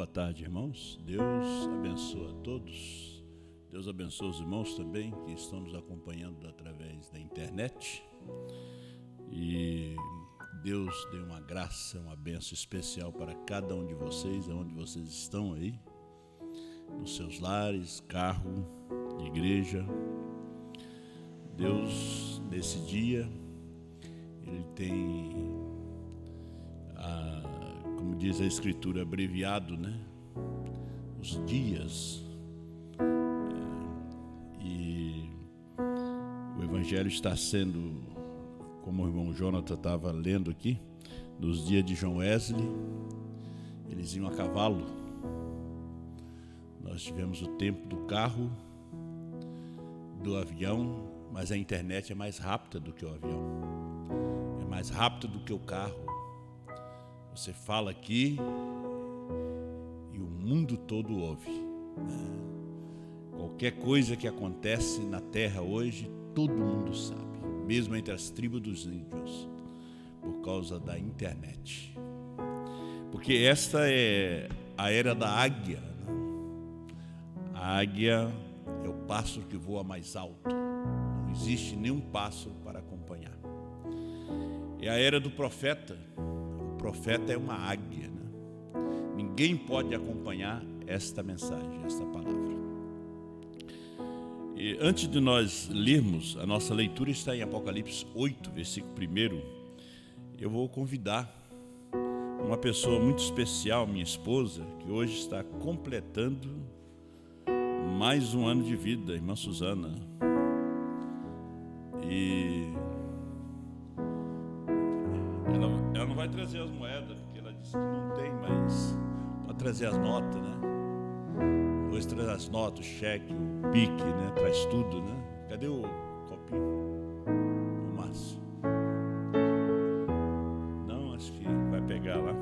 boa tarde, irmãos. Deus abençoe a todos. Deus abençoe os irmãos também que estão nos acompanhando através da internet. E Deus dê uma graça, uma bênção especial para cada um de vocês, aonde vocês estão aí, nos seus lares, carro, igreja. Deus, nesse dia, Ele tem, como diz a Escritura, abreviado, né? Os dias. E o Evangelho está sendo, como o irmão Jonathan estava lendo aqui, nos dias de John Wesley, eles iam a cavalo. Nós tivemos o tempo do carro, do avião, mas a internet é mais rápida do que o avião, é mais rápida do que o carro. Você fala aqui e o mundo todo ouve. Qualquer coisa que acontece na terra hoje, todo mundo sabe, mesmo entre as tribos dos índios, por causa da internet. Porque esta é a era da águia, né? A águia é o pássaro que voa mais alto. Não existe nenhum pássaro para acompanhar. É a era do profeta. O profeta é uma águia, né? Ninguém pode acompanhar esta mensagem, esta palavra. E antes de nós lermos, a nossa leitura está em Apocalipse 8, versículo 1. Eu vou convidar uma pessoa muito especial, minha esposa, que hoje está completando mais um ano de vida, irmã Suzana. E ela não vai trazer as moedas, porque ela disse que não tem, mas pode trazer as notas, né? Hoje traz as notas, o cheque, o pique, né? Traz tudo, né? Cadê o copinho? O Márcio? Não, acho que vai pegar lá.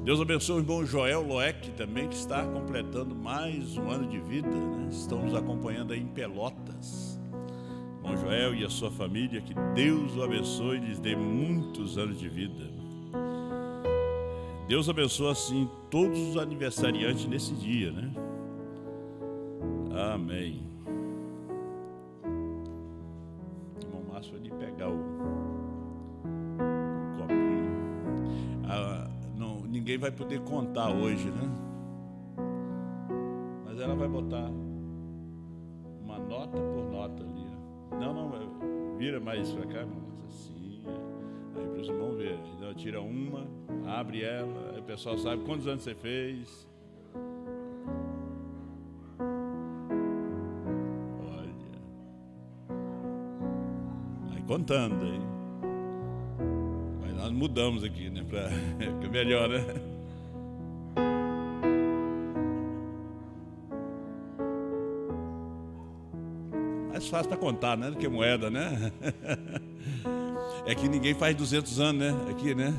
Deus abençoe o irmão Joel Loeck também, que está completando mais um ano de vida, né? Estão nos acompanhando aí em Pelotas. Irmão Joel e a sua família, que Deus o abençoe e lhes dê muitos anos de vida. Deus abençoe assim todos os aniversariantes nesse dia, né? Amém. O irmão Márcio vai ali pegar o copinho. Ninguém vai poder contar hoje, né? Mas ela vai botar uma nota por nota ali. Não, vira mais pra cá, irmão. Assim, aí para os irmãos verem. Então tira uma, abre ela, aí o pessoal sabe quantos anos você fez. Olha. Aí contando aí. Mas nós mudamos aqui, né? Pra ficar melhor, né? Mais fácil para contar, né? Do que moeda, né? É que ninguém faz 200 anos, né? Aqui, né?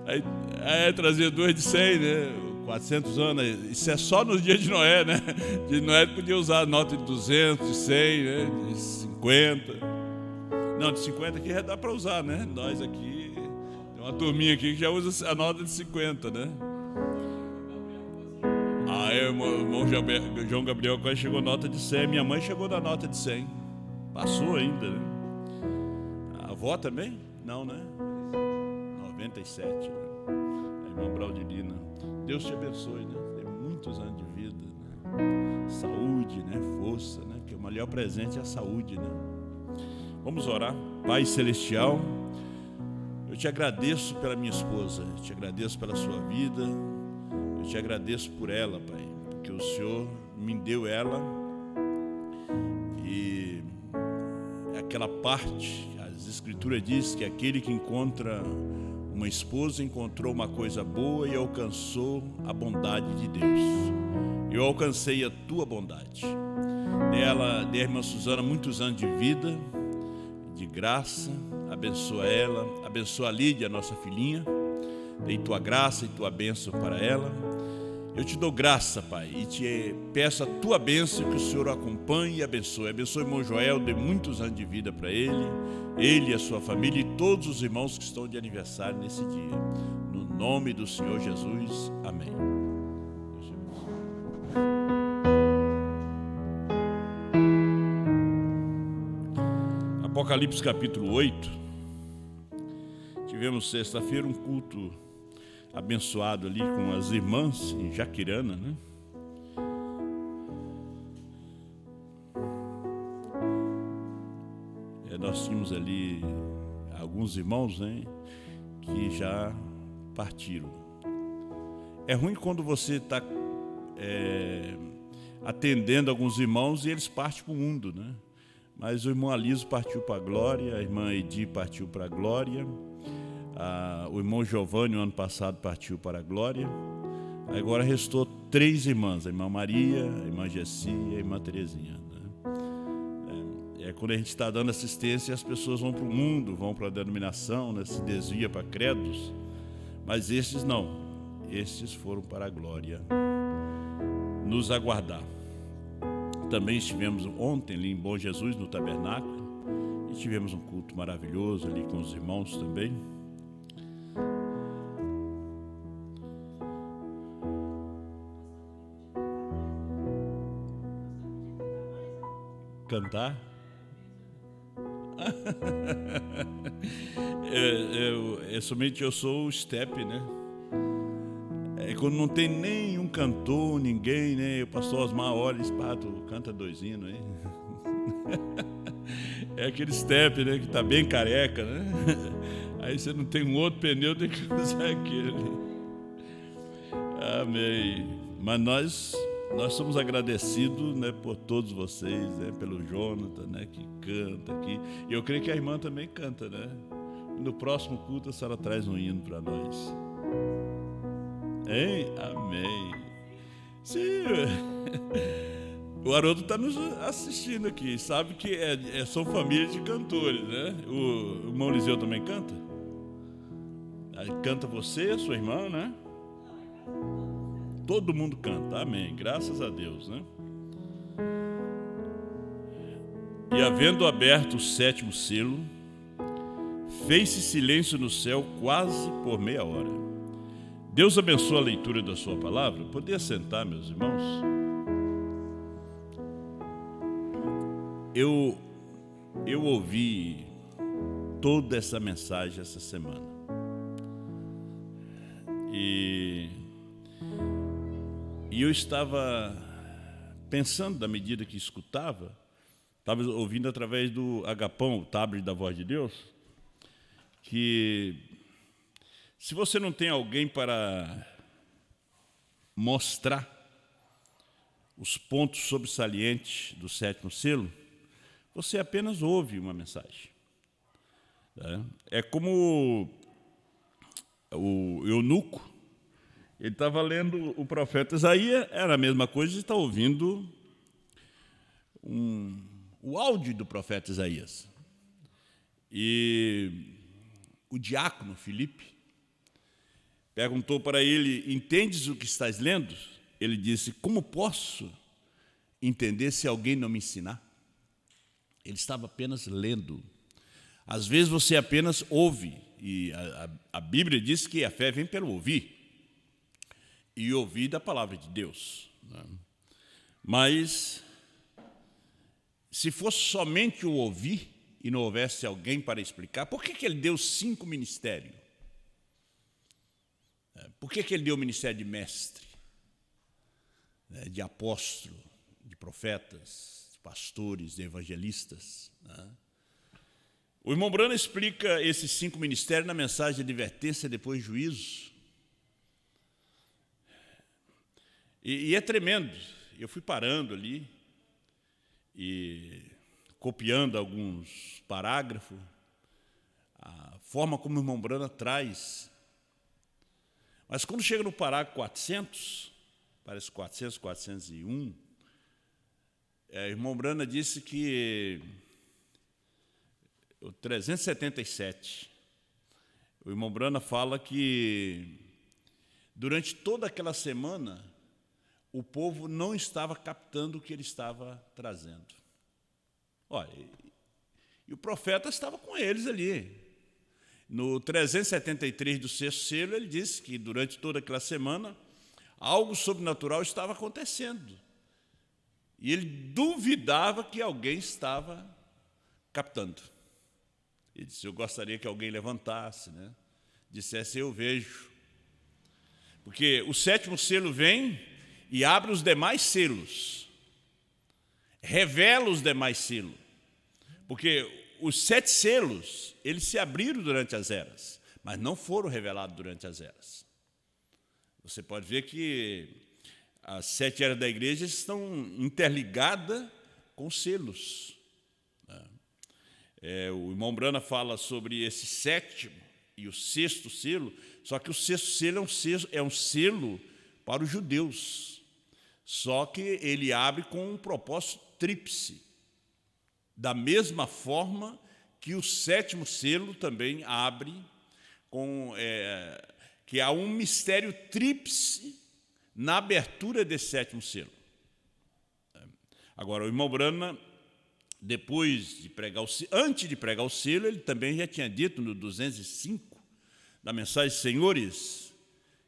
Aí trazia 2 de 100, né? 400 anos. Isso é só nos dias de Noé, né? De Noé podia usar a nota de 200, de 100, né? De 50. Não, de 50 aqui já dá para usar, né? Nós aqui, tem uma turminha aqui que já usa a nota de 50, né? Aí o irmão João Gabriel quase chegou nota de 100. Minha mãe chegou da nota de 100. Passou ainda, né? A avó também? Não, né? 97, né? A irmã Braudilina. Deus te abençoe, né? Tem muitos anos de vida, né? Saúde, né? Força, né? Porque o melhor presente é a saúde, né? Vamos orar. Pai Celestial, eu te agradeço pela minha esposa, eu te agradeço pela sua vida, eu te agradeço por ela, Pai, porque o Senhor me deu ela. E aquela parte, as Escrituras diz que aquele que encontra uma esposa encontrou uma coisa boa e alcançou a bondade de Deus. Eu alcancei a tua bondade. Dela, da irmã Suzana, muitos anos de vida, de graça. Abençoa ela, abençoa a Lídia, nossa filhinha. Dei tua graça e tua bênção para ela. Eu te dou graça, Pai, e te peço a tua bênção, que o Senhor o acompanhe e abençoe. Abençoe o irmão Joel, dê muitos anos de vida para ele e a sua família e todos os irmãos que estão de aniversário nesse dia. No No nome do Senhor Jesus, amém. Apocalipse capítulo 8. Tivemos sexta-feira um culto abençoado ali com as irmãs em Jaquirana, né? Nós tínhamos ali alguns irmãos, né, que já partiram. É ruim quando você está atendendo alguns irmãos e eles partem para o mundo, né? Mas o irmão Aliso partiu para a glória, a irmã Edi partiu para a glória, o irmão Giovanni, no ano passado, partiu para a glória. Agora restou 3 irmãs, a irmã Maria, a irmã Gessi e a irmã Terezinha. Quando a gente está dando assistência, as pessoas vão para o mundo, vão para a denominação, né, se desvia para credos, mas estes não, estes foram para a glória nos aguardar. Também estivemos ontem ali em Bom Jesus, no tabernáculo, e tivemos um culto maravilhoso ali com os irmãos também. Cantar? Somente eu sou o step, né? Quando não tem nenhum cantor, ninguém, né? O pastor Osmar olha e espato, canta 2 hinos aí. É aquele step, né? Que tá bem careca, né? Aí você não tem um outro pneu, tem que usar aquele. Amém. Mas nós somos agradecidos, né, por todos vocês, né, pelo Jonathan, né, que canta aqui. E eu creio que a irmã também canta, né? No próximo culto a senhora traz um hino para nós. Hein? Amém. Sim. O Haroldo está nos assistindo aqui. Sabe que são família de cantores, né? O irmão Liseu também canta? Aí canta você, sua irmã, né? Todo mundo canta, amém, graças a Deus, né? E havendo aberto o 7º selo, fez-se silêncio no céu quase por meia hora. Deus abençoe a leitura da sua palavra. Poder sentar, meus irmãos? Eu ouvi toda essa mensagem essa semana. E eu estava pensando, na medida que escutava, estava ouvindo através do agapão, o tablet da voz de Deus, que se você não tem alguém para mostrar os pontos sobressalentes do 7º selo, você apenas ouve uma mensagem. É como o eunuco. Ele estava lendo o profeta Isaías, era a mesma coisa, e está ouvindo o áudio do profeta Isaías. E o diácono Filipe perguntou para ele: entendes o que estás lendo? Ele disse: como posso entender se alguém não me ensinar? Ele estava apenas lendo. Às vezes você apenas ouve, e a Bíblia diz que a fé vem pelo ouvir. E ouvir da palavra de Deus, né? Mas, se fosse somente o ouvir e não houvesse alguém para explicar, por que ele deu 5 ministérios? Por que ele deu o ministério de mestre, de apóstolo, de profetas, de pastores, de evangelistas, né? O irmão Brana explica esses 5 ministérios na mensagem de advertência depois de juízo. E é tremendo. Eu fui parando ali e copiando alguns parágrafos, a forma como o irmão Brana traz. Mas quando chega no parágrafo 400, parece 400, 401, o irmão Brana disse que o 377, o irmão Brana fala que durante toda aquela semana o povo não estava captando o que ele estava trazendo. Olha, e o profeta estava com eles ali. No 373 do sexto selo, ele disse que durante toda aquela semana algo sobrenatural estava acontecendo. E ele duvidava que alguém estava captando. Ele disse: eu gostaria que alguém levantasse, né? Dissesse: eu vejo. Porque o sétimo selo vem e abre os demais selos, revela os demais selos. Porque os 7 selos, eles se abriram durante as eras, mas não foram revelados durante as eras. Você pode ver que as 7 eras da igreja estão interligadas com selos. O irmão Brana fala sobre esse 7º e o 6º selo, só que o 6º selo é um selo para os judeus, só que ele abre com um propósito tríplice, da mesma forma que o 7º selo também abre com que há um mistério tríplice na abertura desse 7º selo. Agora, o irmão Brana, depois de pregar antes de pregar o selo, ele também já tinha dito no 205 da mensagem Senhores,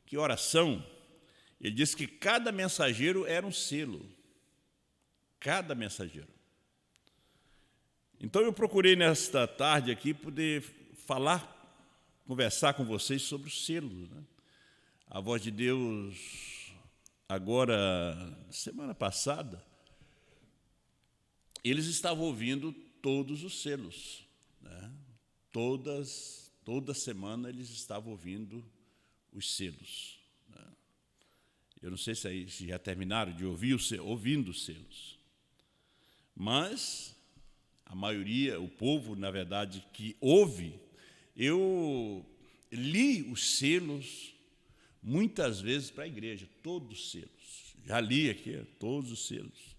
que oração, ele disse que cada mensageiro era um selo. Cada mensageiro. Então eu procurei nesta tarde aqui poder conversar com vocês sobre os selos, né? A Voz de Deus, agora, semana passada, eles estavam ouvindo todos os selos, né? Toda semana eles estavam ouvindo os selos, né? Eu não sei se já terminaram de ouvindo os selos, mas a maioria, o povo, na verdade, que ouve, eu li os selos muitas vezes para a igreja, todos os selos. Já li aqui todos os selos.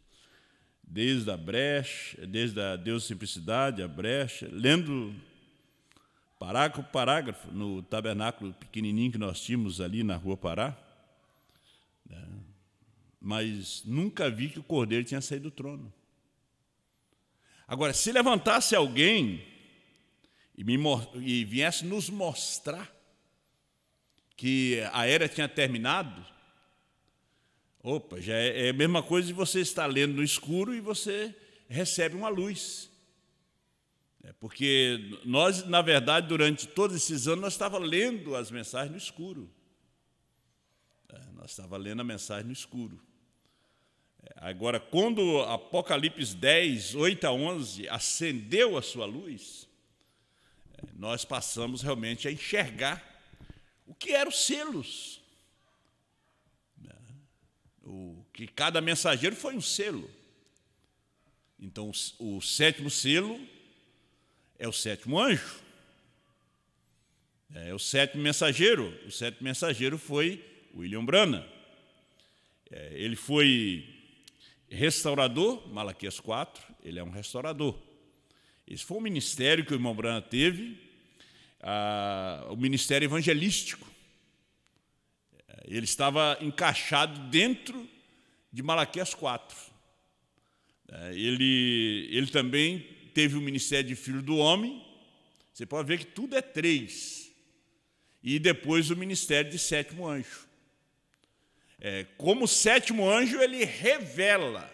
Desde a brecha, desde a Deus Simplicidade, a brecha, lendo parágrafo por parágrafo no tabernáculo pequenininho que nós tínhamos ali na Rua Pará, né? Mas nunca vi que o Cordeiro tinha saído do trono. Agora, se levantasse alguém e viesse nos mostrar que a era tinha terminado, já é a mesma coisa de você estar lendo no escuro e você recebe uma luz. Porque nós, na verdade, durante todos esses anos, nós estávamos lendo as mensagens no escuro. Nós estávamos lendo a mensagem no escuro. Agora, quando Apocalipse 10, 8 a 11, acendeu a sua luz, nós passamos realmente a enxergar o que eram os selos. Que cada mensageiro foi um selo. Então, o 7º selo é o 7º anjo. É o 7º mensageiro. O 7º mensageiro foi William Branham. Ele foi restaurador, Malaquias 4, ele é um restaurador. Esse foi o ministério que o irmão Branham teve, o ministério evangelístico. Ele estava encaixado dentro de Malaquias 4. Ele também teve o ministério de Filho do Homem. Você pode ver que tudo é 3. E depois o ministério de 7º anjo. Como 7º anjo, ele revela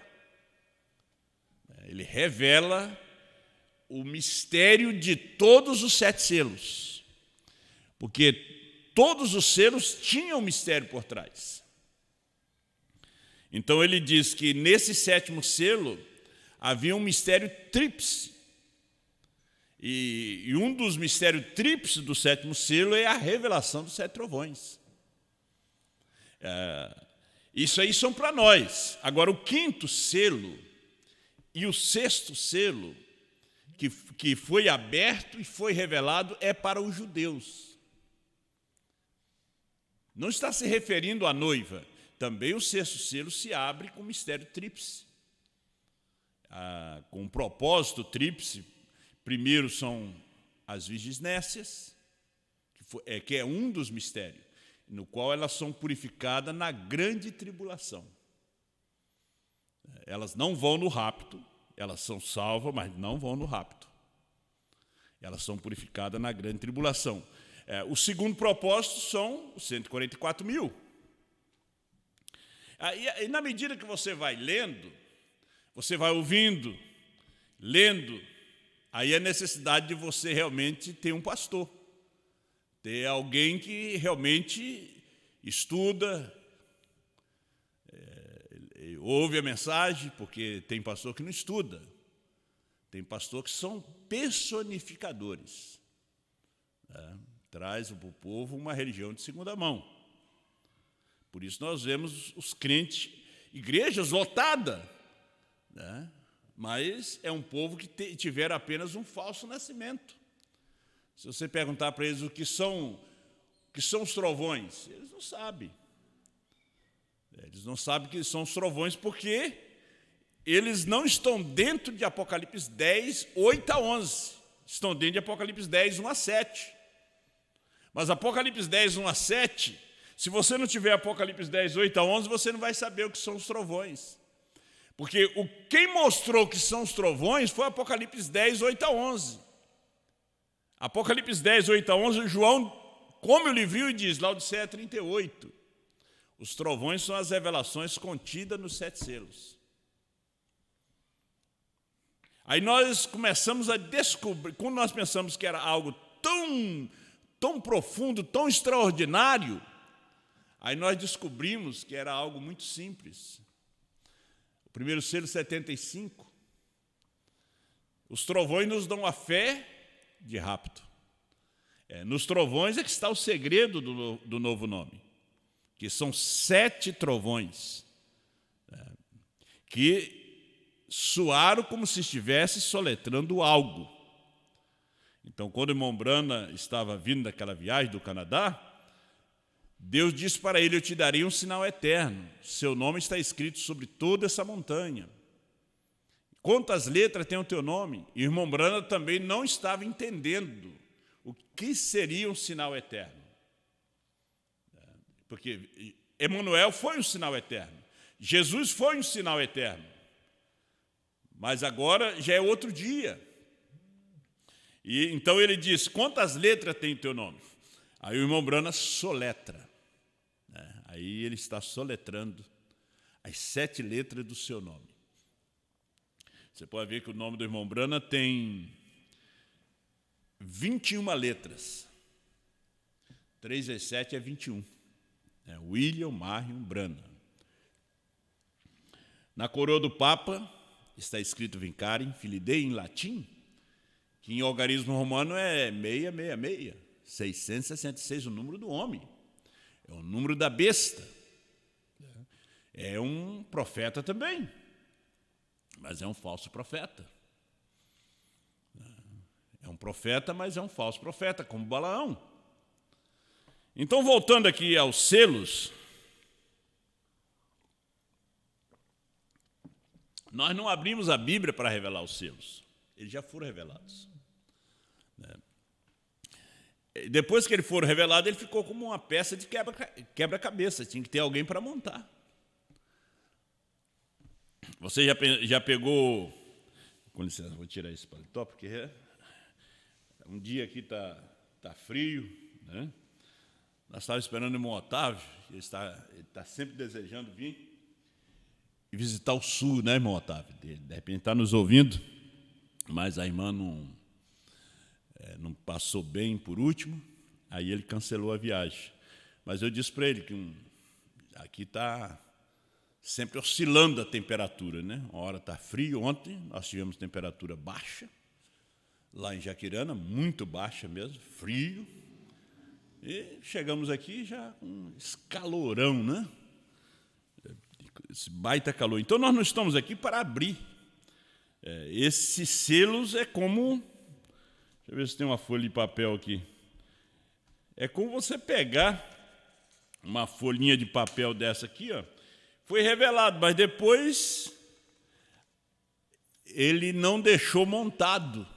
o mistério de todos os 7 selos, porque todos os selos tinham um mistério por trás. Então ele diz que nesse 7º selo havia um mistério tríplice, e um dos mistérios tríplices do 7º selo é a revelação dos 7 trovões. Isso aí são para nós. Agora, o 5º selo e o 6º selo, que foi aberto e foi revelado, é para os judeus. Não está se referindo à noiva. Também o 6º selo se abre com o mistério tríplice, com um propósito tríplice. Primeiro são as virgens nécias, que é um dos mistérios, no qual elas são purificadas na grande tribulação. Elas não vão no rapto, elas são salvas, mas não vão no rapto. Elas são purificadas na grande tribulação. O segundo propósito são os 144 mil. E na medida que você vai lendo, você vai ouvindo, lendo, aí a necessidade de você realmente ter um pastor, ter alguém que realmente estuda, ouve a mensagem, porque tem pastor que não estuda, tem pastor que são personificadores, né? Traz para o povo uma religião de segunda mão. Por isso nós vemos os crentes, igrejas lotadas, né? Mas é um povo que tiveram apenas um falso nascimento. Se você perguntar para eles o que são os trovões, eles não sabem. Eles não sabem o que são os trovões porque eles não estão dentro de Apocalipse 10, 8 a 11. Estão dentro de Apocalipse 10, 1 a 7. Mas Apocalipse 10, 1 a 7, se você não tiver Apocalipse 10, 8 a 11, você não vai saber o que são os trovões. Porque quem mostrou que são os trovões foi Apocalipse 10, 8 a 11. Apocalipse 10, 8 a 11, João come o livrinho e diz, Laodiceia 38, os trovões são as revelações contidas nos 7 selos. Aí nós começamos a descobrir, quando nós pensamos que era algo tão profundo, tão extraordinário, aí nós descobrimos que era algo muito simples. O primeiro selo, 75. Os trovões nos dão a fé de rapto. Nos trovões é que está o segredo do novo nome, que são 7 trovões, que soaram como se estivesse soletrando algo. Então, quando o irmão Brana estava vindo daquela viagem do Canadá, Deus disse para ele, eu te darei um sinal eterno, seu nome está escrito sobre toda essa montanha. Quantas letras tem o teu nome? E o irmão Brana também não estava entendendo o que seria um sinal eterno. Porque Emanuel foi um sinal eterno, Jesus foi um sinal eterno, mas agora já é outro dia. E então ele diz, quantas letras tem o teu nome? Aí o irmão Brana soletra, né? Aí ele está soletrando as 7 letras do seu nome. Você pode ver que o nome do irmão Brana tem 21 letras. 3 vezes 7 é 21. William Marion Brana. Na coroa do Papa está escrito Vincarem Filidei em latim, que em algarismo romano é 666, 666, o número do homem, é o número da besta. É um profeta também, mas é um falso profeta. É um profeta, mas é um falso profeta, como Balaão. Então, voltando aqui aos selos, nós não abrimos a Bíblia para revelar os selos, eles já foram revelados. Depois que ele for revelado, ele ficou como uma peça de quebra-cabeça, tinha que ter alguém para montar. Você já pegou, com licença, vou tirar esse paletó, porque um dia aqui tá frio, né? Nós estávamos esperando o irmão Otávio, ele está sempre desejando vir e visitar o sul, né, irmão Otávio? De repente está nos ouvindo, mas a irmã não passou bem por último, aí ele cancelou a viagem. Mas eu disse para ele que aqui está sempre oscilando a temperatura, né? Uma hora está frio, ontem nós tivemos temperatura baixa, lá em Jaquirana, muito baixa mesmo, frio, e chegamos aqui já com esse calorão, né? Esse baita calor. Então nós não estamos aqui para abrir. Esses selos é como... Deixa eu ver se tem uma folha de papel aqui. É como você pegar uma folhinha de papel dessa aqui, ó. Foi revelado, mas depois ele não deixou montado.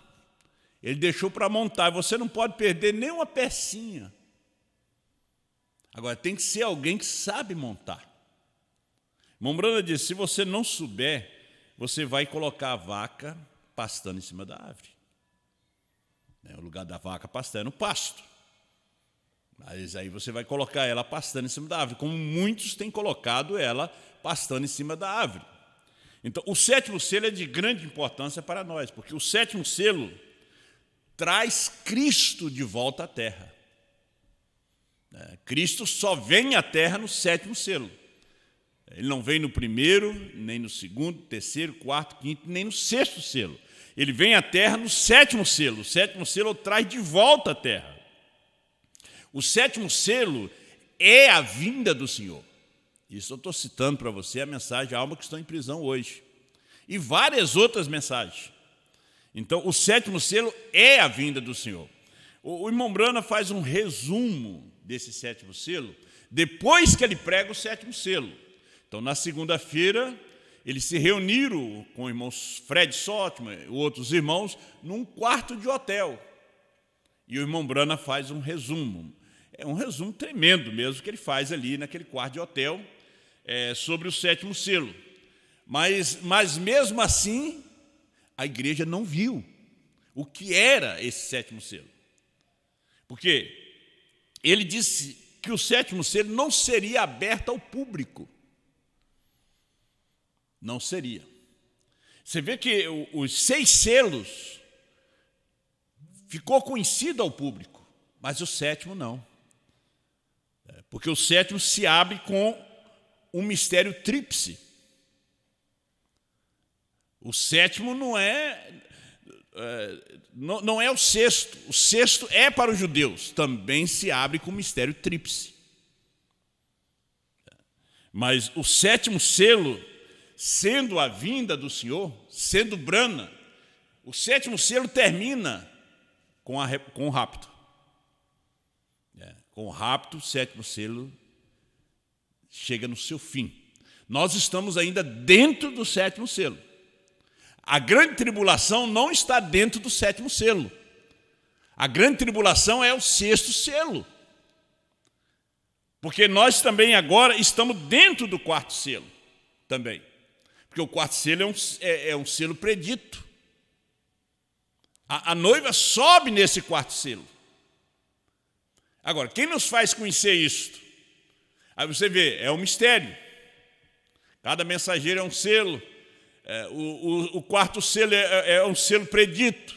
Ele deixou para montar. Você não pode perder nem uma pecinha. Agora, tem que ser alguém que sabe montar. Irmão Brana disse, se você não souber, você vai colocar a vaca pastando em cima da árvore. O lugar da vaca pastar é no pasto. Mas aí você vai colocar ela pastando em cima da árvore, como muitos têm colocado ela pastando em cima da árvore. Então, o sétimo selo é de grande importância para nós, porque o sétimo selo traz Cristo de volta à terra. Cristo só vem à terra no sétimo selo. Ele não vem no primeiro, nem no segundo, terceiro, quarto, quinto, nem no sexto selo. Ele vem à terra no sétimo selo. O sétimo selo traz de volta à terra. O sétimo selo é a vinda do Senhor. Isso eu estou citando para você a mensagem a alma que estão em prisão hoje. E várias outras mensagens. Então, o sétimo selo é a vinda do Senhor. O irmão Brana faz um resumo desse sétimo selo, depois que ele prega o sétimo selo. Então, na segunda-feira, eles se reuniram com o irmão Fred Sotman e outros irmãos num quarto de hotel. E o irmão Brana faz um resumo. É um resumo tremendo mesmo que ele faz ali naquele quarto de hotel sobre o sétimo selo. Mas mesmo assim, a igreja não viu o que era esse sétimo selo. Porque ele disse que o sétimo selo não seria aberto ao público. Não seria. Você vê que os 6 selos ficou conhecido ao público, mas o sétimo não. Porque o sétimo se abre com um mistério tríplice. O sétimo não é o sexto. O sexto é para os judeus. Também se abre com o mistério tríplice. Mas o sétimo selo, sendo a vinda do Senhor, sendo Brana, o sétimo selo termina com o rapto. Com o rapto, o sétimo selo chega no seu fim. Nós estamos ainda dentro do sétimo selo. A grande tribulação não está dentro do sétimo selo. A grande tribulação é o sexto selo. Porque nós também agora estamos dentro do quarto selo também. Porque o quarto selo é um selo predito. A noiva sobe nesse quarto selo. Agora, quem nos faz conhecer isto? Aí você vê, é um mistério. Cada mensageiro é um selo. O quarto selo é um selo predito.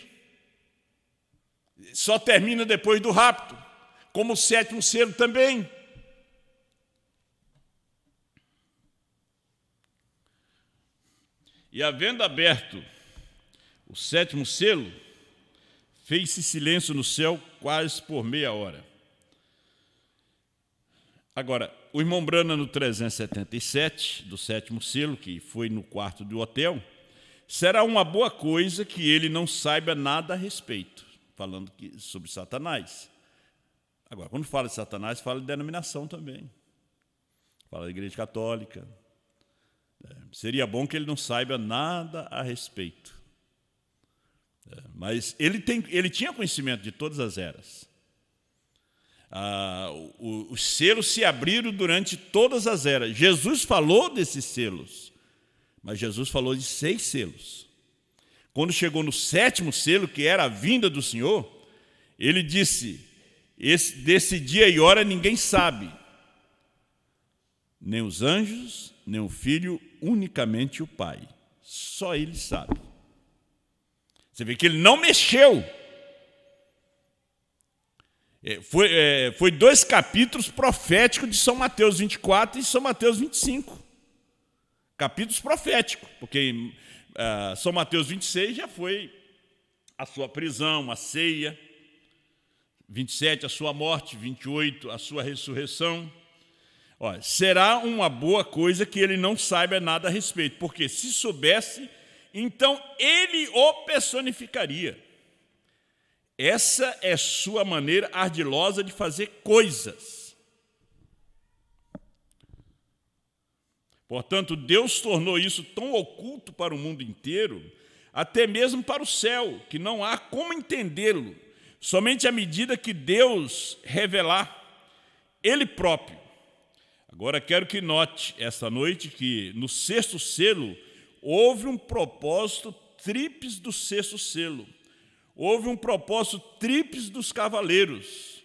Só termina depois do rapto, como o sétimo selo também. E havendo aberto o sétimo selo, fez-se silêncio no céu quase por meia hora. Agora, o irmão Brana, no 377, do sétimo selo, que foi no quarto do hotel, será uma boa coisa que ele não saiba nada a respeito, falando sobre Satanás. Agora, quando fala de Satanás, fala de denominação também. Fala da Igreja Católica. Seria bom que ele não saiba nada a respeito. Mas ele tinha conhecimento de todas as eras. Os selos se abriram durante todas as eras. Jesus falou desses selos, mas Jesus falou de 6 selos. Quando chegou no sétimo selo, que era a vinda do Senhor, ele disse: desse dia e hora ninguém sabe, nem os anjos, nem o Filho, unicamente o Pai. Só ele sabe. Você vê que ele não mexeu. Foi 2 capítulos proféticos de São Mateus 24 e São Mateus 25. Capítulos proféticos, porque São Mateus 26 já foi a sua prisão, a ceia, 27 a sua morte, 28 a sua ressurreição. Olha, será uma boa coisa que ele não saiba nada a respeito, porque se soubesse, então ele o personificaria. Essa é sua maneira ardilosa de fazer coisas. Portanto, Deus tornou isso tão oculto para o mundo inteiro, até mesmo para o céu, que não há como entendê-lo, somente à medida que Deus revelar Ele próprio. Agora quero que note esta noite que no sexto selo houve um propósito tríplice do sexto selo. houve um propósito tríplice dos cavaleiros.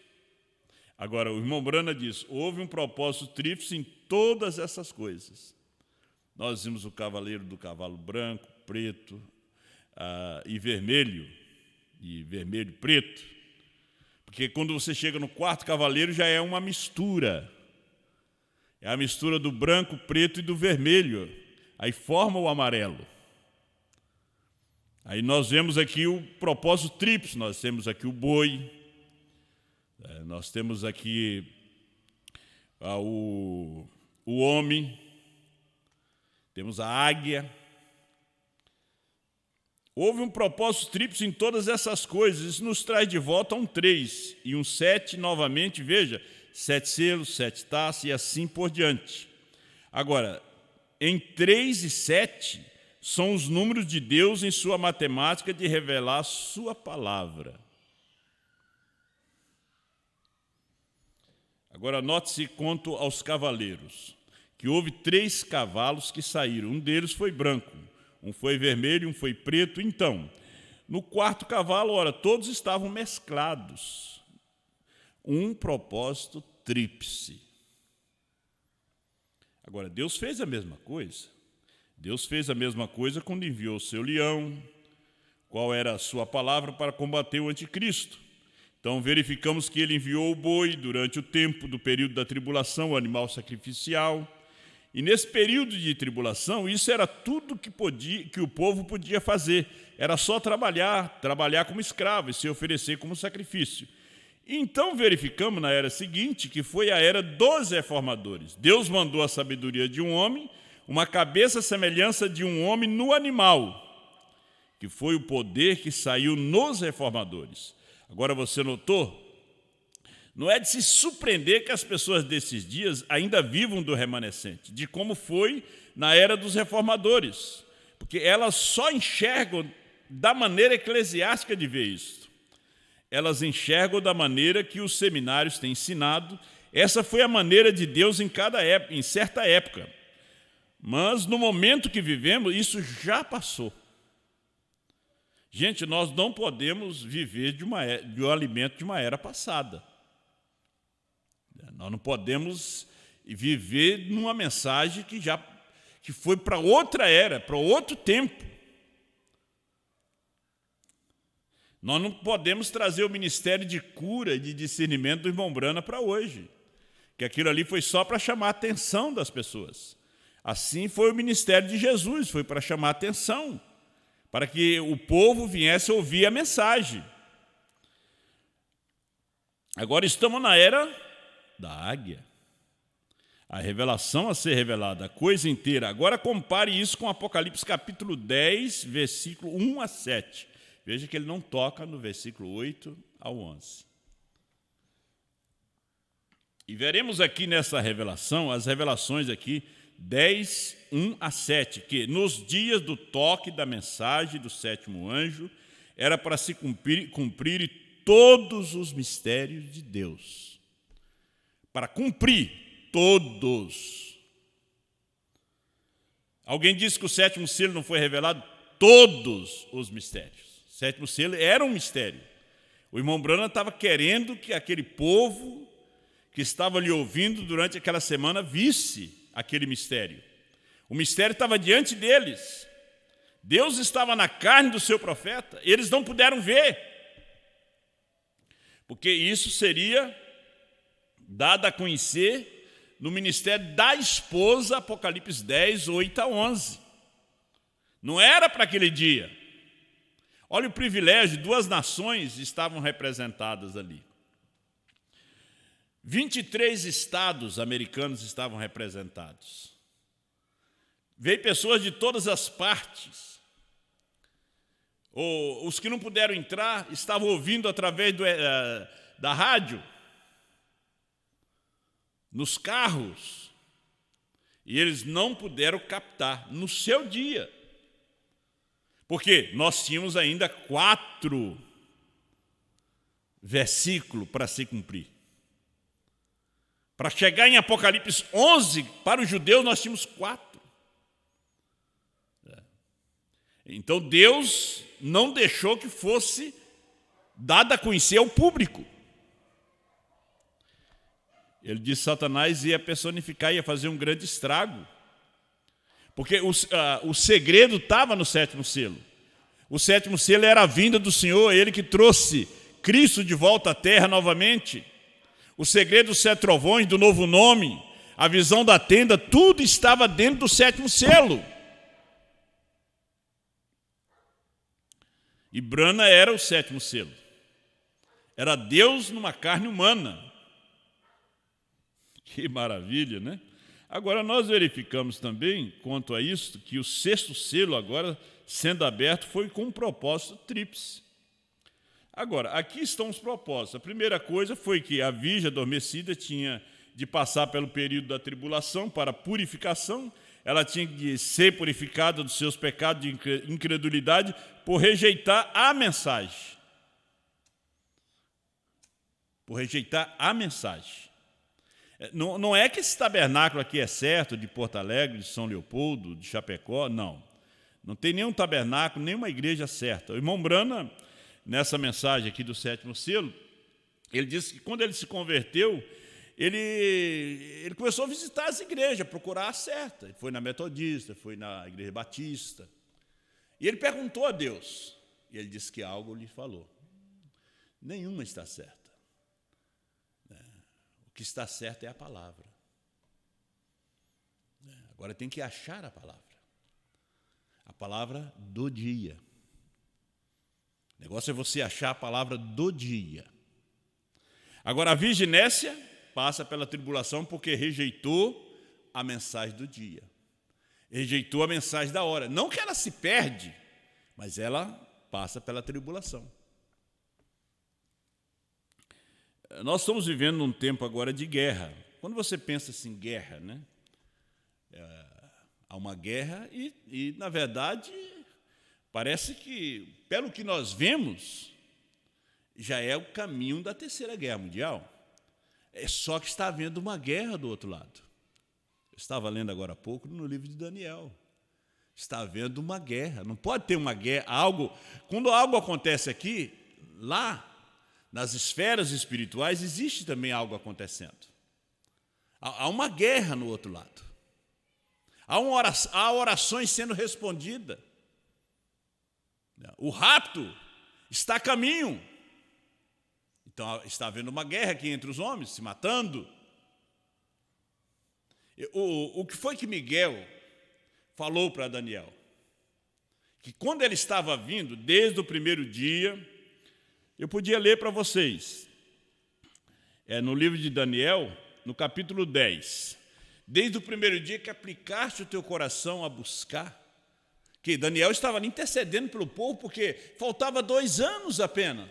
Agora, o irmão Brana diz, houve um propósito tríplice em todas essas coisas. Nós vimos o cavaleiro do cavalo branco, preto e vermelho preto. Porque quando você chega no quarto cavaleiro já é uma mistura. É a mistura do branco, preto e do vermelho. Aí forma o amarelo. Aí nós vemos aqui o propósito tríplice. Nós temos aqui o boi. Nós temos aqui o homem. Temos a águia. Houve um propósito tríplice em todas essas coisas. Isso nos traz de volta um 3 e um 7 novamente. Veja, 7 selos, 7 taças e assim por diante. Agora, em 3 e 7 são os números de Deus em sua matemática de revelar a sua palavra. Agora, note-se quanto aos cavaleiros, que houve 3 cavalos que saíram. Um deles foi branco, um foi vermelho, um foi preto. Então, no quarto cavalo, ora, todos estavam mesclados. Um propósito tríplice. Agora, Deus fez a mesma coisa. Deus fez a mesma coisa quando enviou o seu leão. Qual era a sua palavra para combater o anticristo? Então, verificamos que ele enviou o boi durante o tempo do período da tribulação, o animal sacrificial. E nesse período de tribulação, isso era tudo que o povo podia fazer. Era só trabalhar como escravo e se oferecer como sacrifício. Então verificamos na era seguinte que foi a era dos reformadores. Deus mandou a sabedoria de um homem, uma cabeça à semelhança de um homem no animal, que foi o poder que saiu nos reformadores. Agora você notou? Não é de se surpreender que as pessoas desses dias ainda vivam do remanescente, de como foi na era dos reformadores, porque elas só enxergam da maneira eclesiástica de ver isso. Elas enxergam da maneira que os seminários têm ensinado. Essa foi a maneira de Deus em certa época. Mas no momento que vivemos, isso já passou. Gente, nós não podemos viver de um alimento de uma era passada. Nós não podemos viver numa mensagem que foi para outra era, para outro tempo. Nós não podemos trazer o ministério de cura e de discernimento do irmão Brana para hoje, que aquilo ali foi só para chamar a atenção das pessoas. Assim foi o ministério de Jesus, foi para chamar a atenção, para que o povo viesse ouvir a mensagem. Agora estamos na era da águia. A revelação a ser revelada, a coisa inteira. Agora compare isso com Apocalipse capítulo 10, versículo 1 a 7. Veja que ele não toca no versículo 8 ao 11. E veremos aqui nessa revelação, as revelações aqui, 10, 1 a 7, que nos dias do toque da mensagem do 7º anjo, era para se cumprir todos os mistérios de Deus. Para cumprir todos. Alguém disse que o 7º selo não foi revelado? Todos os mistérios. O 7º selo era um mistério. O irmão Brana estava querendo que aquele povo que estava lhe ouvindo durante aquela semana visse aquele mistério. O mistério estava diante deles. Deus estava na carne do seu profeta. Eles não puderam ver. Porque isso seria dado a conhecer no ministério da esposa, Apocalipse 10, 8 a 11. Não era para aquele dia. Olha o privilégio, 2 nações estavam representadas ali. 23 estados americanos estavam representados. Veio pessoas de todas as partes. Os que não puderam entrar estavam ouvindo através da rádio, nos carros, e eles não puderam captar no seu dia. Porque nós tínhamos ainda 4 versículos para se cumprir. Para chegar em Apocalipse 11, para os judeus nós tínhamos 4. Então Deus não deixou que fosse dada a conhecer ao público. Ele disse que Satanás ia personificar, ia fazer um grande estrago. Porque o segredo estava no sétimo selo. O sétimo selo era a vinda do Senhor, ele que trouxe Cristo de volta à terra novamente. O segredo dos 7 trovões, do novo nome, a visão da tenda, tudo estava dentro do sétimo selo. E Brana era o sétimo selo. Era Deus numa carne humana. Que maravilha, né? Agora, nós verificamos também, quanto a isso, que o 6º selo, agora sendo aberto, foi com um propósito tríplice. Agora, aqui estão os propósitos. A primeira coisa foi que a virgem adormecida tinha de passar pelo período da tribulação para purificação. Ela tinha de ser purificada dos seus pecados de incredulidade por rejeitar a mensagem. Por rejeitar a mensagem. Não é que esse tabernáculo aqui é certo, de Porto Alegre, de São Leopoldo, de Chapecó, não. Não tem nenhum tabernáculo, nenhuma igreja certa. O irmão Brana, nessa mensagem aqui do 7º selo, ele disse que quando ele se converteu, ele começou a visitar as igrejas, procurar a certa. Ele foi na Metodista, foi na Igreja Batista. E ele perguntou a Deus, e ele disse que algo lhe falou. Nenhuma está certa. O que está certo é a palavra. Agora tem que achar a palavra. A palavra do dia. O negócio é você achar a palavra do dia. Agora, a virginécia passa pela tribulação porque rejeitou a mensagem do dia. Rejeitou a mensagem da hora. Não que ela se perde, mas ela passa pela tribulação. Nós estamos vivendo um tempo agora de guerra. Quando você pensa assim, guerra, né? Há uma guerra e, na verdade, parece que, pelo que nós vemos, já é o caminho da Terceira Guerra Mundial. É só que está havendo uma guerra do outro lado. Eu estava lendo agora há pouco no livro de Daniel. Está havendo uma guerra. Não pode ter uma guerra. Quando algo acontece aqui, lá, nas esferas espirituais, existe também algo acontecendo. Há uma guerra no outro lado. Há orações sendo respondidas. O rapto está a caminho. Então, está havendo uma guerra aqui entre os homens, se matando. O que foi que Miguel falou para Daniel? Que quando ele estava vindo, desde o primeiro dia, eu podia ler para vocês. No livro de Daniel, no capítulo 10. Desde o primeiro dia que aplicaste o teu coração a buscar, que Daniel estava ali intercedendo pelo povo, porque faltava 2 anos apenas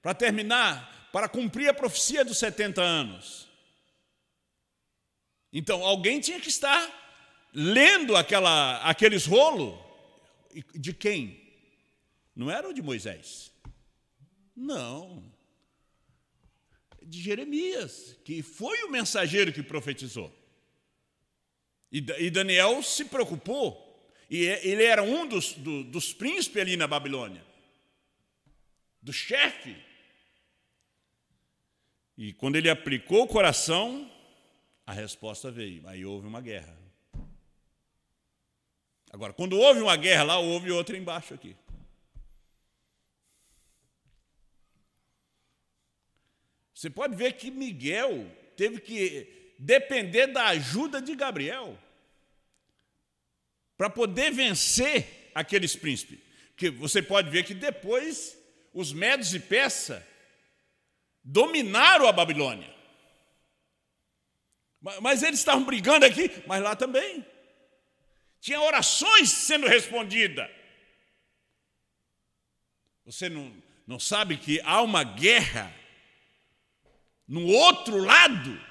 para terminar, para cumprir a profecia dos 70 anos. Então, alguém tinha que estar lendo aqueles rolos. De quem? Não era o de Moisés. Não. De Jeremias, que foi o mensageiro que profetizou. E Daniel se preocupou. E ele era um dos príncipes ali na Babilônia. Do chefe. E quando ele aplicou o coração, a resposta veio. Aí houve uma guerra. Agora, quando houve uma guerra lá, houve outra embaixo aqui. Você pode ver que Miguel teve que depender da ajuda de Gabriel para poder vencer aqueles príncipes. Porque você pode ver que depois os medos e persas dominaram a Babilônia. Mas eles estavam brigando aqui, mas lá também. Tinha orações sendo respondidas. Você não sabe que há uma guerra no outro lado?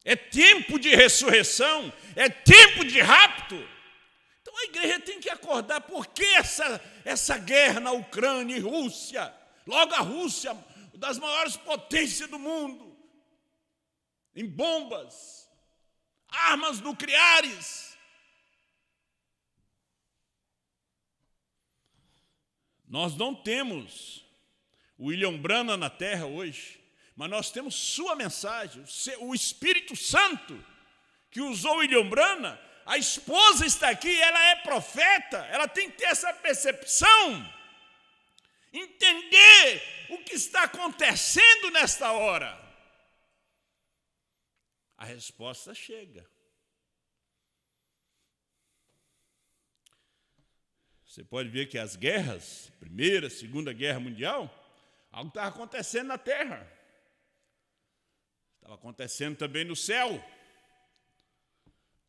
É tempo de ressurreição, é tempo de rapto. Então a igreja tem que acordar. Por que essa guerra na Ucrânia e Rússia? Logo a Rússia, das maiores potências do mundo, em bombas, armas nucleares. Nós não temos o William Branham na terra hoje, mas nós temos sua mensagem, o Espírito Santo que usou o William Branham. A esposa está aqui, ela é profeta, ela tem que ter essa percepção, entender o que está acontecendo nesta hora. A resposta chega. Você pode ver que as guerras, Primeira, Segunda Guerra Mundial, algo estava acontecendo na terra. Estava acontecendo também no céu.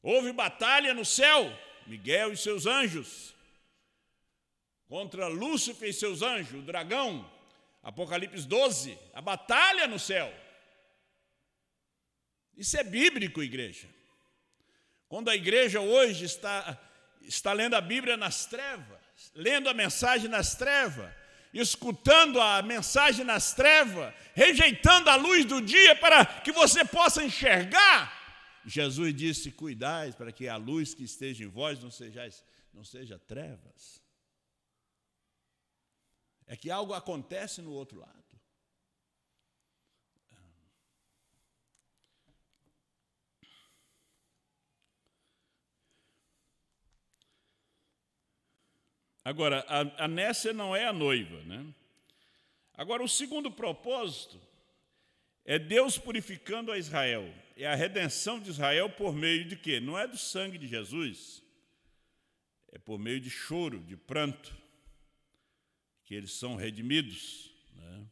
Houve batalha no céu, Miguel e seus anjos, contra Lúcifer e seus anjos, o dragão, Apocalipse 12, a batalha no céu. Isso é bíblico, igreja. Quando a igreja hoje está lendo a Bíblia nas trevas, lendo a mensagem nas trevas, escutando a mensagem nas trevas, rejeitando a luz do dia para que você possa enxergar, Jesus disse: cuidai para que a luz que esteja em vós não seja trevas. É que algo acontece no outro lado. Agora, a Nécia não é a noiva, né? Agora, o segundo propósito é Deus purificando a Israel. É a redenção de Israel por meio de quê? Não é do sangue de Jesus, é por meio de choro, de pranto, que eles são redimidos, né?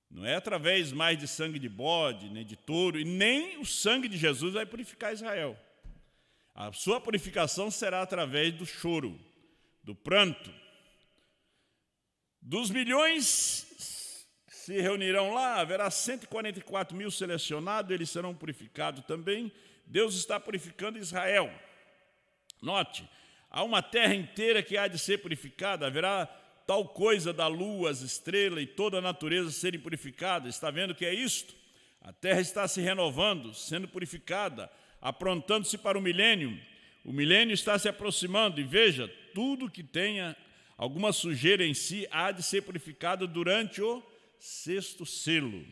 Não é através mais de sangue de bode, nem de touro, e nem o sangue de Jesus vai purificar Israel. A sua purificação será através do choro, do pranto. Dos milhões se reunirão lá, haverá 144 mil selecionados, eles serão purificados também. Deus está purificando Israel. Note, há uma terra inteira que há de ser purificada, haverá tal coisa da lua, as estrelas e toda a natureza serem purificadas. Está vendo o que é isto? A terra está se renovando, sendo purificada, aprontando-se para o milênio. O milênio está se aproximando e veja, tudo que tenha alguma sujeira em si há de ser purificado durante o sexto selo.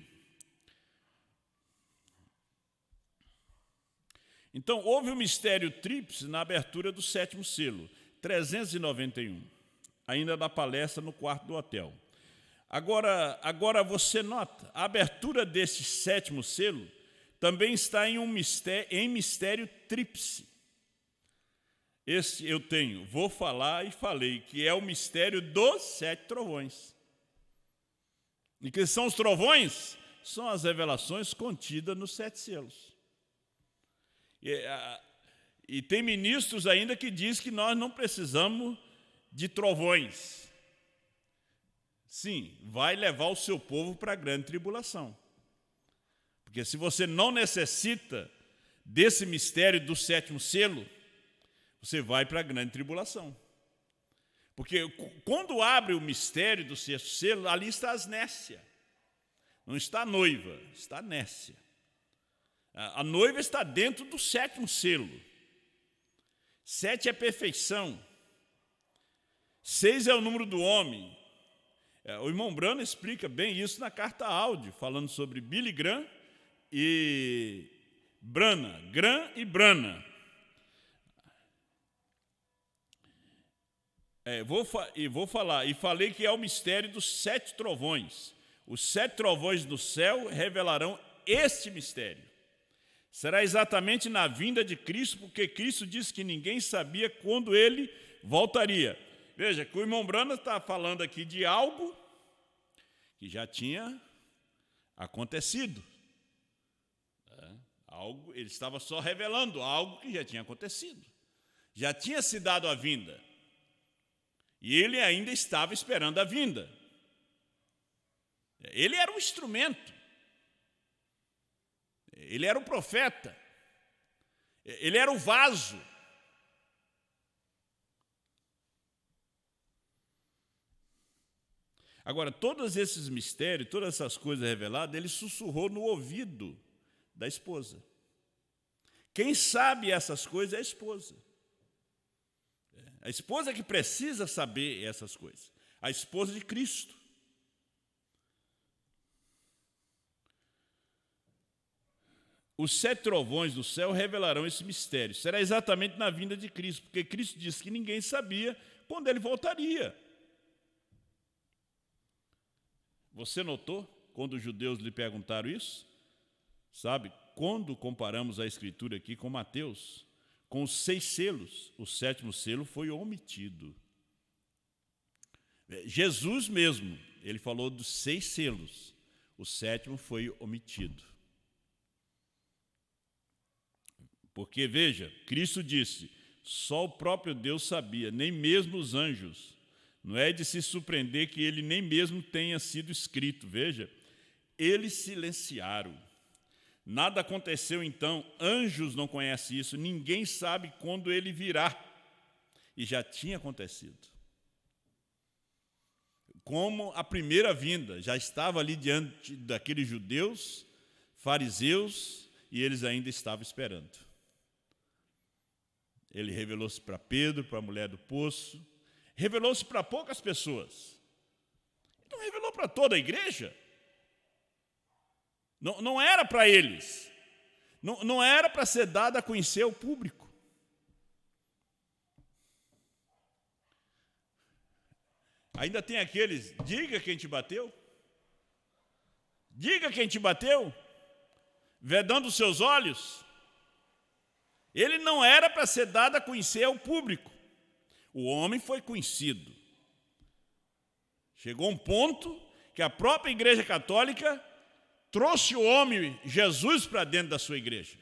Então, houve um mistério tríplice na abertura do sétimo selo, 391, ainda da palestra no quarto do hotel. Agora você nota, a abertura desse sétimo selo também está em mistério tríplice. Esse eu tenho, vou falar e falei, que é o mistério dos 7 trovões. E que são os trovões? São as revelações contidas nos 7 selos. E tem ministros ainda que dizem que nós não precisamos de trovões. Sim, vai levar o seu povo para a grande tribulação. Porque se você não necessita desse mistério do 7º selo, você vai para a grande tribulação. Porque quando abre o mistério do 6º selo, ali está as nécia. Não está a noiva, está a nécia. A noiva está dentro do 7º selo. 7 é perfeição. 6 é o número do homem. O irmão Branham explica bem isso na carta áudio, falando sobre Billy Graham e Branham, Graham e Branham. Vou falar, e falei que é o mistério dos 7 trovões. Os 7 trovões do céu revelarão este mistério. Será exatamente na vinda de Cristo, porque Cristo disse que ninguém sabia quando ele voltaria. Veja que o irmão Branham está falando aqui de algo que já tinha acontecido. Ele estava só revelando algo que já tinha acontecido. Já tinha se dado a vinda. E ele ainda estava esperando a vinda. Ele era um instrumento. Ele era o profeta. Ele era o vaso. Agora, todos esses mistérios, todas essas coisas reveladas, ele sussurrou no ouvido da esposa. Quem sabe essas coisas é a esposa. A esposa que precisa saber essas coisas. a esposa de Cristo. Os 7 trovões do céu revelarão esse mistério. Será exatamente na vinda de Cristo, porque Cristo disse que ninguém sabia quando ele voltaria. Você notou quando os judeus lhe perguntaram isso? Sabe, quando comparamos a Escritura aqui com Mateus, com os 6 selos, o 7º selo foi omitido. Jesus mesmo, ele falou dos 6 selos, o 7º foi omitido. Porque, veja, Cristo disse, só o próprio Deus sabia, nem mesmo os anjos. Não é de se surpreender que ele nem mesmo tenha sido escrito. Veja, eles silenciaram. Nada aconteceu então, anjos não conhecem isso, ninguém sabe quando ele virá. E já tinha acontecido. Como a primeira vinda, já estava ali diante daqueles judeus, fariseus, e eles ainda estavam esperando. Ele revelou-se para Pedro, para a mulher do poço, revelou-se para poucas pessoas. Não revelou para toda a igreja. Não era para eles. Não era para ser dado a conhecer ao público. Ainda tem aqueles, diga quem te bateu. Diga quem te bateu. Vedando os seus olhos. Ele não era para ser dado a conhecer ao público. O homem foi conhecido. Chegou um ponto que a própria Igreja Católica trouxe o homem Jesus para dentro da sua igreja.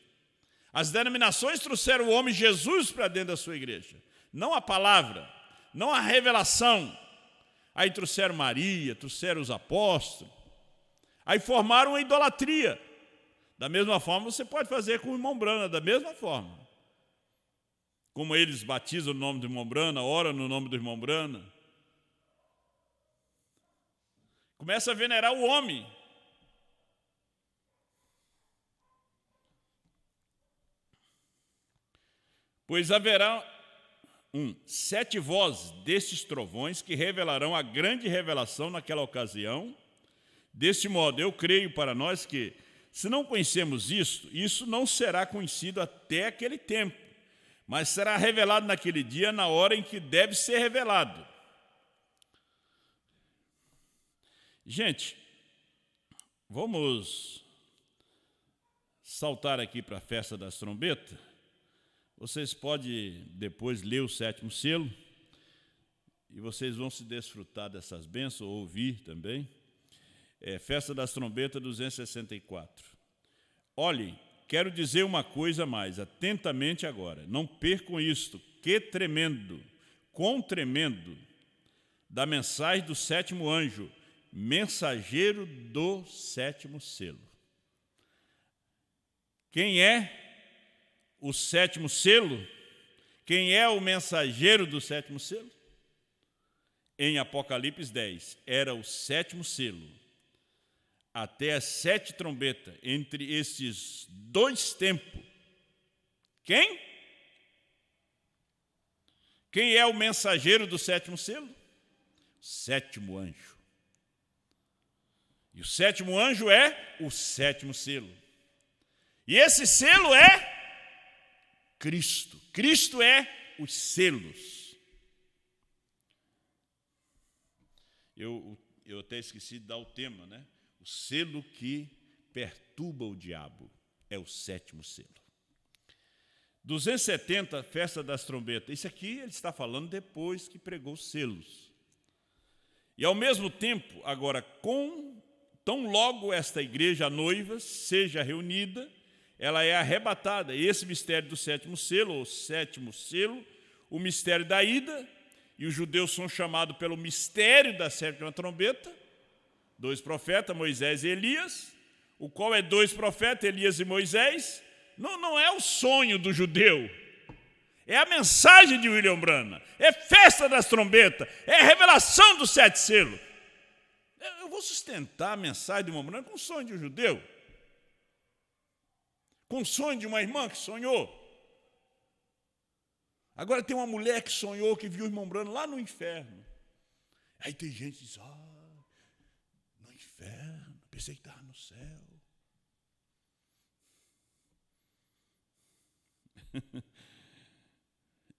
As denominações trouxeram o homem Jesus para dentro da sua igreja. Não a palavra, não a revelação. Aí trouxeram Maria, trouxeram os apóstolos. Aí formaram uma idolatria. Da mesma forma, você pode fazer com o irmão Brana, da mesma forma. Como eles batizam no nome do irmão Brana, oram no nome do irmão Brana. Começa a venerar o homem. Pois haverá 7 vozes destes trovões que revelarão a grande revelação naquela ocasião. Deste modo, eu creio para nós que, se não conhecemos isso não será conhecido até aquele tempo, mas será revelado naquele dia, na hora em que deve ser revelado. Gente, vamos saltar aqui para a festa das trombetas. Vocês podem depois ler o 7º selo, e vocês vão se desfrutar dessas bênçãos, ouvir também. Festa das trombetas 264. Olhem, quero dizer uma coisa mais, atentamente agora. Não percam isto, que tremendo, quão tremendo, da mensagem do 7º anjo, mensageiro do 7º selo. Quem é o 7º selo? Quem é o mensageiro do 7º selo? Em Apocalipse 10, era o 7º selo. Até as 7 trombetas, entre esses 2 tempos. Quem? Quem é o mensageiro do 7º selo? O 7º anjo. E o 7º anjo é o 7º selo. E esse selo é Cristo. Cristo é os selos. Eu até esqueci de dar o tema, né? O selo que perturba o diabo é o 7º selo. 270, festa das trombetas. Isso aqui ele está falando depois que pregou os selos. E ao mesmo tempo, agora, tão logo esta igreja, a noiva, seja reunida, ela é arrebatada. E esse mistério do 7º selo, ou 7º selo, o mistério da ida, e os judeus são chamados pelo mistério da 7ª trombeta, 2 profetas, Moisés e Elias, o qual é 2 profetas, Elias e Moisés. Não é o sonho do judeu, é a mensagem de William Branham, é festa das trombetas, é a revelação dos 7 selos. Eu vou sustentar a mensagem de William Branham com o sonho de um judeu, com o sonho de uma irmã que sonhou. Agora tem uma mulher que sonhou, que viu o irmão Branham lá no inferno. Aí tem gente que diz, no inferno, pensei que estava no céu.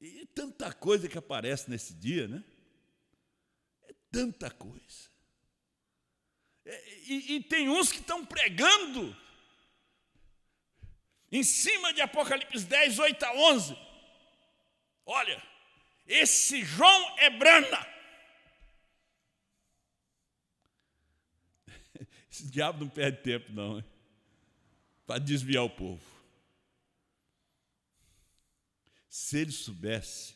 E tanta coisa que aparece nesse dia, né? É tanta coisa. E tem uns que estão pregando em cima de Apocalipse 10, 8 a 11. Olha, esse João é brana. Esse diabo não perde tempo, não, para desviar o povo. Se ele soubesse,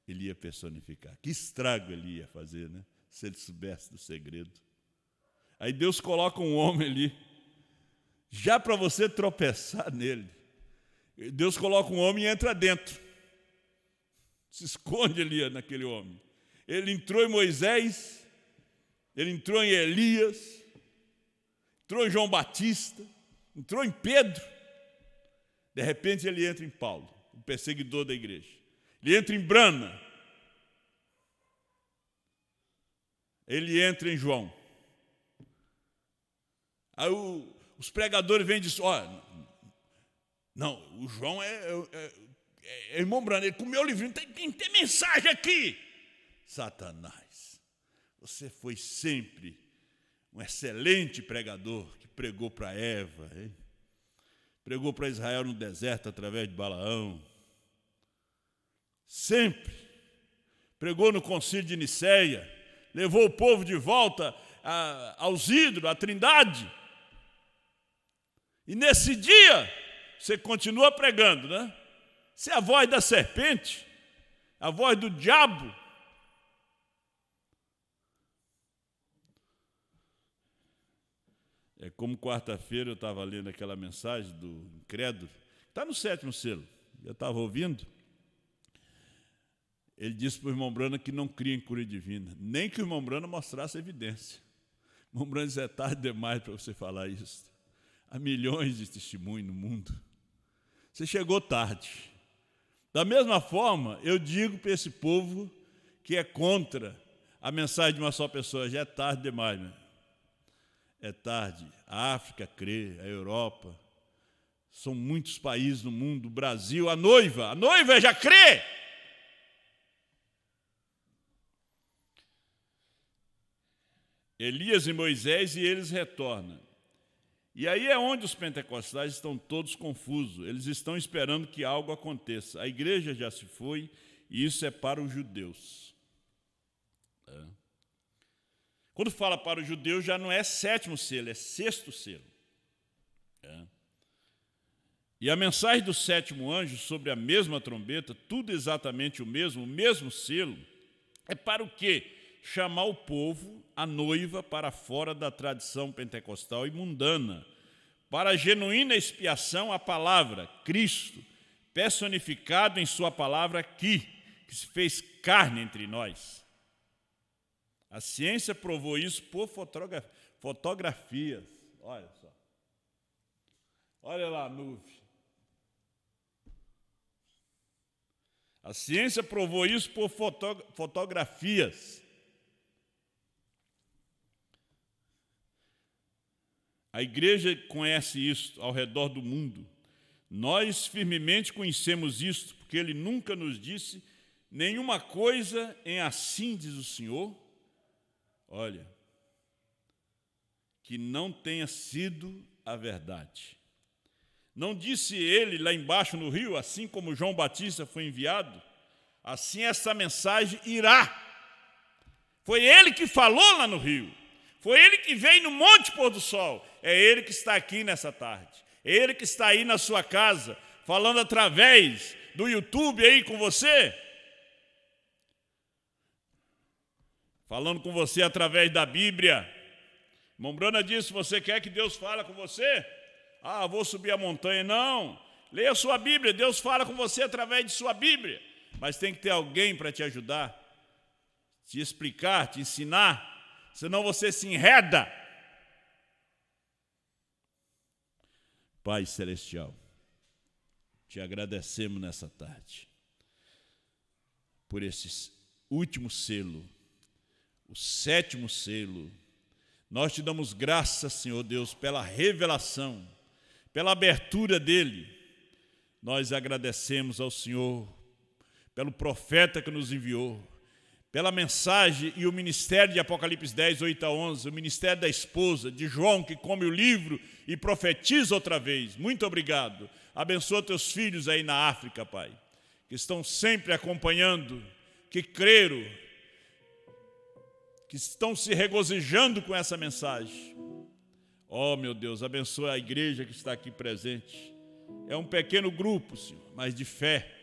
ele ia personificar. Que estrago ele ia fazer, né? Se ele soubesse do segredo. Aí Deus coloca um homem ali, já para você tropeçar nele. Deus coloca um homem e entra dentro. Se esconde ali naquele homem. Ele entrou em Moisés, ele entrou em Elias, entrou em João Batista, entrou em Pedro. De repente ele entra em Paulo, o perseguidor da igreja. Ele entra em Brana. Ele entra em João. Aí os pregadores vêm e dizem, não, o João é irmão Brana, ele comeu o livrinho, tem mensagem aqui. Satanás, você foi sempre um excelente pregador que pregou para Eva, hein? Pregou para Israel no deserto através de Balaão. Sempre pregou no concílio de Niceia, levou o povo de volta aos ídolos, à Trindade. E nesse dia, você continua pregando, né? Se a voz da serpente, a voz do diabo. É como quarta-feira eu estava lendo aquela mensagem do incrédulo, está no 7º selo, eu estava ouvindo. Ele disse para o irmão Brana que não cria em cura divina, nem que o irmão Brana mostrasse evidência. O irmão Brana disse, é tarde demais para você falar isso. Há milhões de testemunhos no mundo. Você chegou tarde. Da mesma forma, eu digo para esse povo que é contra a mensagem de uma só pessoa, já é tarde demais, né? É tarde. A África crê, a Europa, são muitos países no mundo, o Brasil, a noiva já crê. Elias e Moisés, e eles retornam. E aí é onde os pentecostais estão todos confusos. Eles estão esperando que algo aconteça. A igreja já se foi, e isso é para os judeus. Quando fala para os judeus, já não é 7º selo, é 6º selo. E a mensagem do 7º anjo sobre a mesma trombeta, tudo exatamente o mesmo selo, é para o quê? Chamar o povo, a noiva, para fora da tradição pentecostal e mundana, para a genuína expiação, a palavra, Cristo, personificado em sua palavra aqui, que se fez carne entre nós. A ciência provou isso por fotografias. Olha só. Olha lá a nuvem. A ciência provou isso por fotografias. A igreja conhece isso ao redor do mundo. Nós firmemente conhecemos isto, porque ele nunca nos disse nenhuma coisa em assim diz o Senhor. Olha, que não tenha sido a verdade. Não disse ele lá embaixo no rio, assim como João Batista foi enviado, assim essa mensagem irá. Foi ele que falou lá no rio. Foi ele que veio no Monte Pôr do Sol. É ele que está aqui nessa tarde. É ele que está aí na sua casa, falando através do YouTube aí com você. Falando com você através da Bíblia. Irmão Brana disse, você quer que Deus fale com você? Vou subir a montanha. Não, leia a sua Bíblia. Deus fala com você através de sua Bíblia. Mas tem que ter alguém para te ajudar, te explicar, te ensinar. Senão você se enreda. Pai Celestial, te agradecemos nessa tarde por esse último selo, o 7º selo. Nós te damos graças, Senhor Deus, pela revelação, pela abertura dele. Nós agradecemos ao Senhor pelo profeta que nos enviou, pela mensagem e o ministério de Apocalipse 10, 8 a 11, o ministério da esposa, de João, que come o livro e profetiza outra vez. Muito obrigado. Abençoa teus filhos aí na África, Pai, que estão sempre acompanhando, que creram, que estão se regozijando com essa mensagem. Oh, meu Deus, abençoa a igreja que está aqui presente. É um pequeno grupo, Senhor, mas de fé.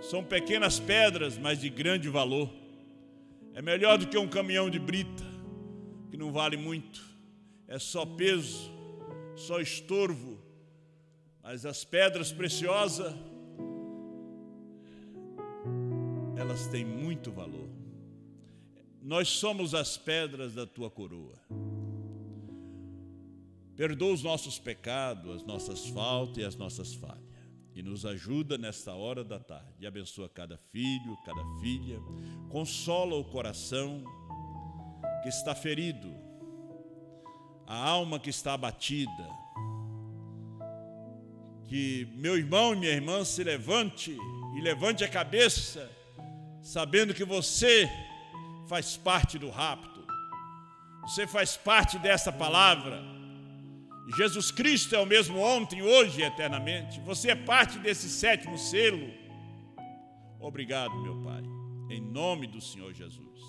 São pequenas pedras, mas de grande valor. É melhor do que um caminhão de brita, que não vale muito. É só peso, só estorvo. Mas as pedras preciosas, elas têm muito valor. Nós somos as pedras da tua coroa. Perdoa os nossos pecados, as nossas faltas e as nossas falhas. E nos ajuda nesta hora da tarde. E abençoa cada filho, cada filha. Consola o coração que está ferido, a alma que está abatida. Que meu irmão e minha irmã se levante e levante a cabeça, sabendo que você faz parte do rapto. Você faz parte dessa palavra. Jesus Cristo é o mesmo ontem, hoje e eternamente. Você é parte desse 7º selo. Obrigado, meu Pai, em nome do Senhor Jesus.